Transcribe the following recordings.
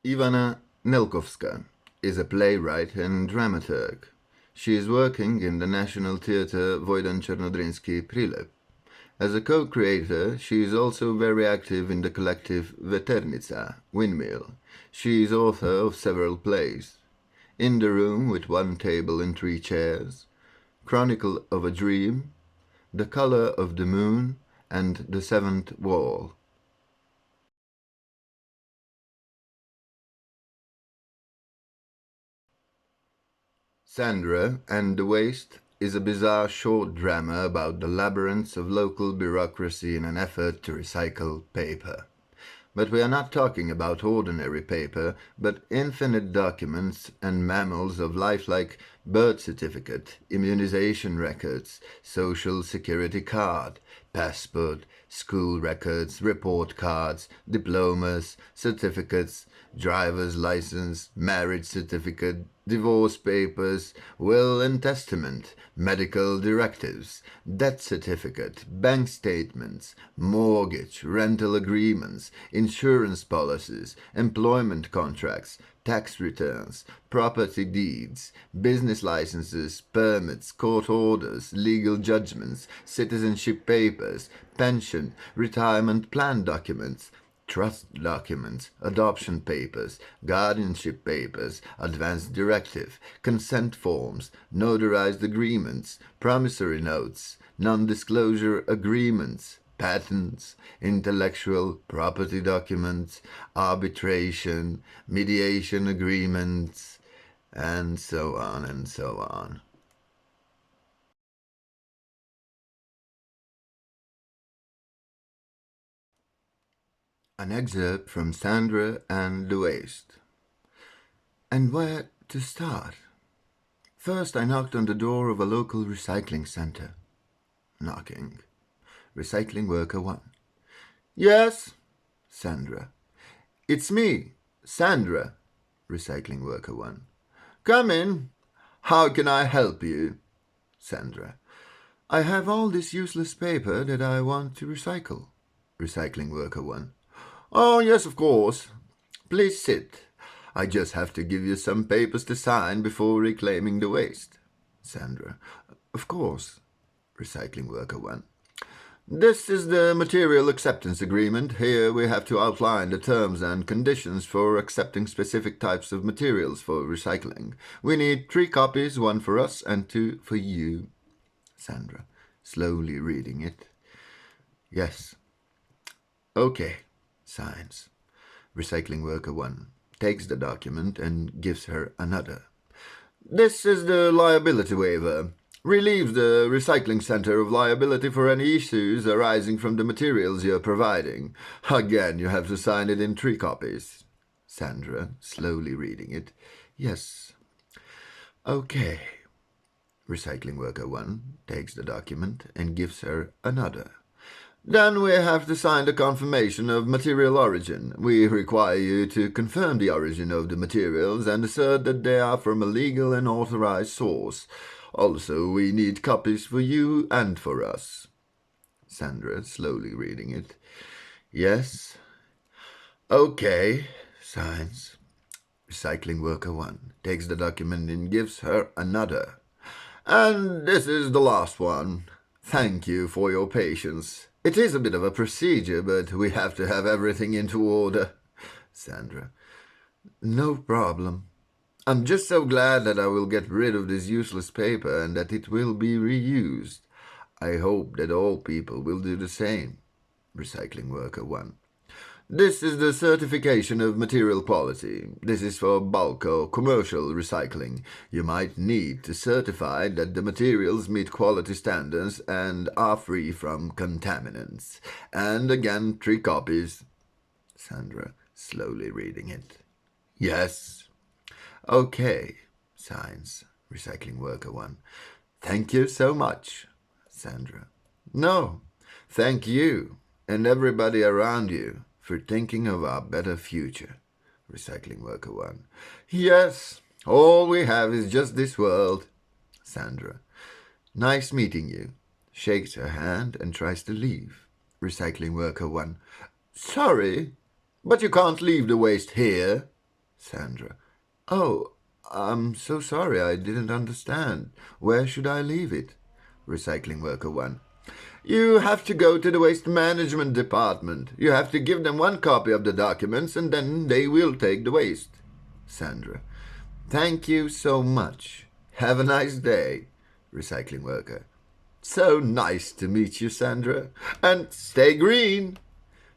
Ivana Nelkovska is a playwright and dramaturg. She is working in the National Theatre Voidan-Chernodrinsky Filip. As a co-creator, she is also very active in the collective Veternica, Windmill. She is author of several plays. In the Room with One Table and Three Chairs, Chronicle of a Dream, The Color of the Moon, and The Seventh Wall. Sandra and The Waste is a bizarre short drama about the labyrinths of local bureaucracy in an effort to recycle paper. But we are not talking about ordinary paper, but infinite documents and mammals of life like birth certificate, immunization records, social security card, passport, school records, report cards, diplomas, certificates, driver's license, marriage certificate, divorce papers, will and testament, medical directives, death certificate, bank statements, mortgage, rental agreements, insurance policies, employment contracts, tax returns, property deeds, business licenses, permits, court orders, legal judgments, citizenship papers, pension, retirement plan documents, trust documents, adoption papers, guardianship papers, advance directive, consent forms, notarized agreements, promissory notes, non-disclosure agreements, patents, intellectual property documents, arbitration, mediation agreements, and so on and so on. An excerpt from Sandra and The Waste. And where to start? First I knocked on the door of a local recycling center. Knocking. Recycling worker 1. Yes, Sandra. It's me, Sandra. Recycling worker 1. Come in. How can I help you? Sandra. I have all this useless paper that I want to recycle. Recycling worker 1. Oh, yes, of course. Please sit. I just have to give you some papers to sign before reclaiming the waste. Sandra. Of course. Recycling worker 1. This is the material acceptance agreement. Here we have to outline the terms and conditions for accepting specific types of materials for recycling. We need 3 copies, 1 for us and 2 for you. Sandra, slowly reading it. Yes. Okay. Signs. Recycling worker 1 takes the document and gives her another. This is the liability waiver. Relieves the recycling center of liability for any issues arising from the materials you're providing. Again, you have to sign it in 3 copies. Sandra, slowly reading it. Yes. Okay. Recycling worker 1 takes the document and gives her another. Then we have to sign the confirmation of material origin. We require you to confirm the origin of the materials and assert that they are from a legal and authorized source. Also, we need copies for you and for us. Sandra, slowly reading it. Yes. Okay, signs. Recycling worker 1 takes the document and gives her another. And this is the last one. Thank you for your patience. It is a bit of a procedure, but we have to have everything into order. Sandra. No problem. I'm just so glad that I will get rid of this useless paper and that it will be reused. I hope that all people will do the same. Recycling worker 1. This is the certification of material quality. This is for bulk or commercial recycling. You might need to certify that the materials meet quality standards and are free from contaminants. And again, 3 copies. Sandra, slowly reading it. Yes. Okay, signs. Recycling worker 1. Thank you so much. Sandra. No, thank you and everybody around you for thinking of our better future. Recycling worker 1. Yes, all we have is just this world. Sandra. Nice meeting you. Shakes her hand and tries to leave. Recycling worker 1. Sorry, but you can't leave the waste here. Sandra. Oh, I'm so sorry, I didn't understand. Where should I leave it? Recycling worker 1. You have to go to the waste management department. You have to give them 1 copy of the documents and then they will take the waste. Sandra. Thank you so much. Have a nice day. Recycling worker. So nice to meet you, Sandra. And stay green.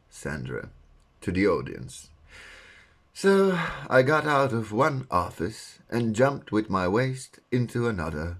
Sandra. To the audience. So I got out of one office and jumped with my waste into another.